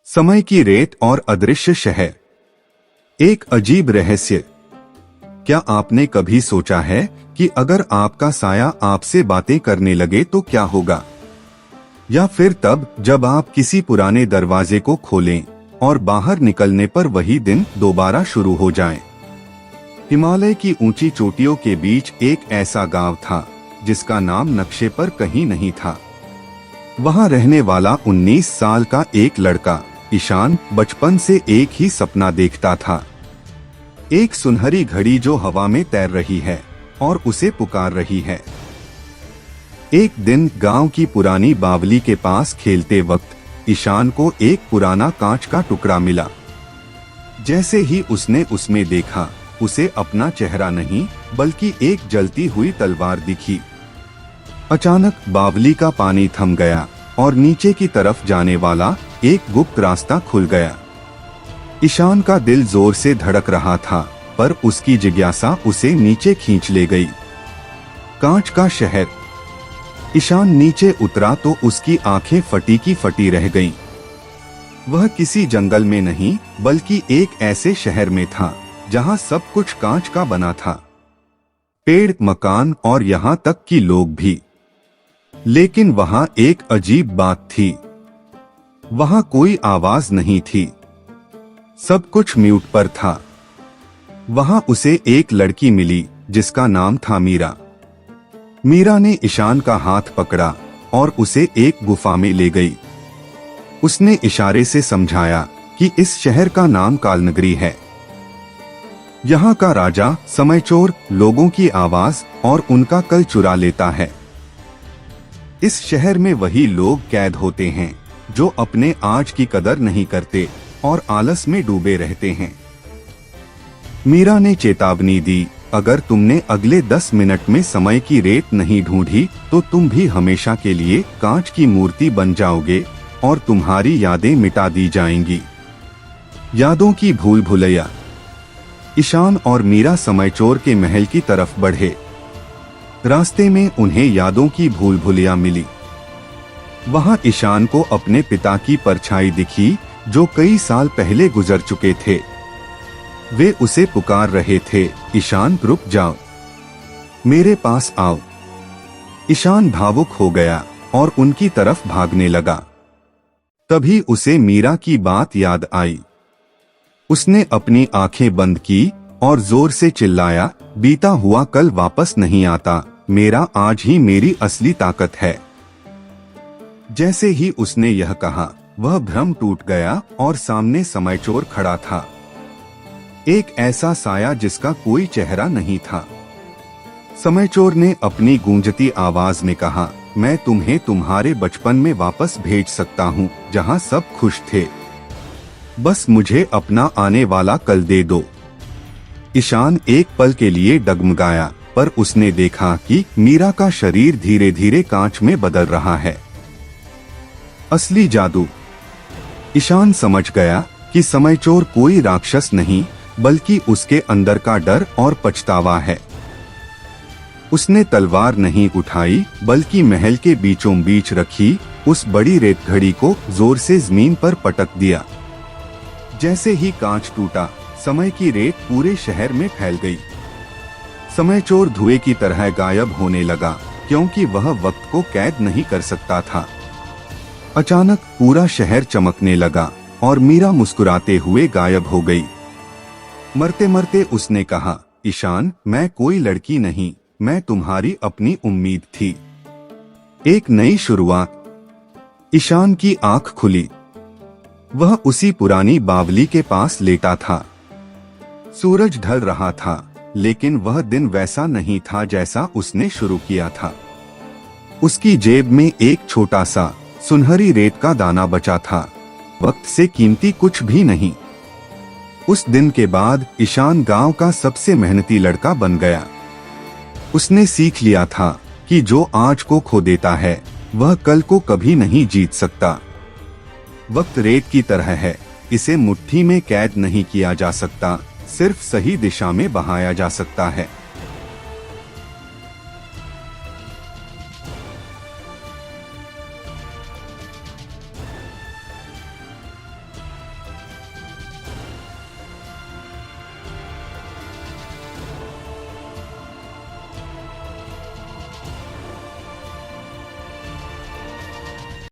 समय की रेत और अदृश्य शहर। एक अजीब रहस्य। क्या आपने कभी सोचा है कि अगर आपका साया आपसे बातें करने लगे तो क्या होगा? या फिर तब जब आप किसी पुराने दरवाजे को खोलें और बाहर निकलने पर वही दिन दोबारा शुरू हो जाए। हिमालय की ऊंची चोटियों के बीच एक ऐसा गांव था जिसका नाम नक्शे पर कहीं नहीं था। वहां रहने वाला 19 साल का एक लड़का ईशान बचपन से एक ही सपना देखता था। एक सुनहरी घड़ी जो हवा में तैर रही है और उसे पुकार रही है। एक दिन गांव की पुरानी बावली के पास खेलते वक्त ईशान को एक पुराना कांच का टुकड़ा मिला। जैसे ही उसने उसमें देखा, उसे अपना चेहरा नहीं बल्कि एक जलती हुई तलवार दिखी। अचानक बावली का पानी थम गया और नीचे की तरफ जाने वाला एक गुप्त रास्ता खुल गया। ईशान का दिल जोर से धड़क रहा था, पर उसकी जिज्ञासा उसे नीचे खींच ले गई। कांच का शहर। ईशान नीचे उतरा तो उसकी आंखें फटी की फटी रह गईं। वह किसी जंगल में नहीं बल्कि एक ऐसे शहर में था जहां सब कुछ कांच का बना था। पेड़, मकान और यहां तक कि लोग भी। लेकिन वहां एक अजीब बात थी। वहां कोई आवाज नहीं थी। सब कुछ म्यूट पर था। वहां उसे एक लड़की मिली जिसका नाम था मीरा। मीरा ने ईशान का हाथ पकड़ा और उसे एक गुफा में ले गई। उसने इशारे से समझाया कि इस शहर का नाम कालनगरी है। यहाँ का राजा समयचोर लोगों की आवाज और उनका कल चुरा लेता है। इस शहर में वही लोग कैद होते हैं जो अपने आज की कदर नहीं करते और आलस में डूबे रहते हैं। मीरा ने चेतावनी दी, अगर तुमने अगले 10 मिनट में समय की रेत नहीं ढूंढी तो तुम भी हमेशा के लिए कांच की मूर्ति बन जाओगे और तुम्हारी यादें मिटा दी जाएंगी। यादों की भूल भुलैया। ईशान और मीरा समयचोर के महल की तरफ बढ़े। रास्ते में उन्हें यादों की भूल भुलैया मिली। वहां ईशान को अपने पिता की परछाई दिखी जो कई साल पहले गुजर चुके थे। वे उसे पुकार रहे थे, ईशान रुक जाओ, मेरे पास आओ। ईशान भावुक हो गया और उनकी तरफ भागने लगा। तभी उसे मीरा की बात याद आई। उसने अपनी आंखें बंद की और जोर से चिल्लाया, बीता हुआ कल वापस नहीं आता, मेरा आज ही मेरी असली ताकत है। जैसे ही उसने यह कहा, वह भ्रम टूट गया और सामने समयचोर खड़ा था। एक ऐसा साया जिसका कोई चेहरा नहीं था। समयचोर ने अपनी गूंजती आवाज में कहा, मैं तुम्हें तुम्हारे बचपन में वापस भेज सकता हूँ जहाँ सब खुश थे। बस मुझे अपना आने वाला कल दे दो। ईशान एक पल के लिए डगमगाया, पर उसने देखा कि मीरा का शरीर धीरे धीरे कांच में बदल रहा है। असली जादू। ईशान समझ गया कि समयचोर कोई राक्षस नहीं बल्कि उसके अंदर का डर और पछतावा है। उसने तलवार नहीं उठाई बल्कि महल के बीचों बीच रखी उस बड़ी रेत घड़ी को जोर से जमीन पर पटक दिया। जैसे ही कांच टूटा, समय की रेत पूरे शहर में फैल गई। समयचोर धुएं की तरह गायब होने लगा क्योंकि वह वक्त को कैद नहीं कर सकता था। अचानक पूरा शहर चमकने लगा और मीरा मुस्कुराते हुए गायब हो गई। मरते मरते उसने कहा, ईशान, मैं कोई लड़की नहीं, मैं तुम्हारी अपनी उम्मीद थी। एक नई शुरुआत। ईशान की आंख खुली। वह उसी पुरानी बावली के पास लेटा था। सूरज ढल रहा था, लेकिन वह दिन वैसा नहीं था जैसा उसने शुरू किया था। उसकी जेब में एक छोटा सा सुनहरी रेत का दाना बचा था। वक्त से कीमती कुछ भी नहीं। उस दिन के बाद ईशान गांव का सबसे मेहनती लड़का बन गया। उसने सीख लिया था कि जो आज को खो देता है वह कल को कभी नहीं जीत सकता। वक्त रेत की तरह है, इसे मुट्ठी में कैद नहीं किया जा सकता, सिर्फ सही दिशा में बहाया जा सकता है।